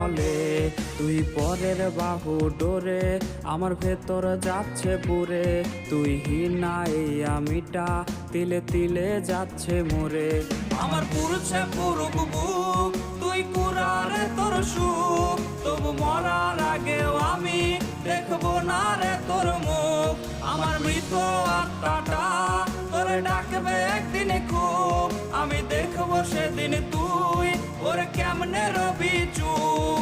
বলে তুই পরের বাহু ডোরে আমার ভেতর যাচ্ছে পুরে, তুই হিনা এই আমিটা তিলে তিলে যাচ্ছে মোরে। আমার পুরুষে পুরুক বুক, তুই কুরারে তোর সুখ, তবু মরার আগেও আমি দেখবো না রে তোর মুখ। আমার মৃত আত্মাটা তোরে ডাকবে একদিন খুব, আমি দেখবো সেদিন তুই ওরে কেমনে রবি চুপ।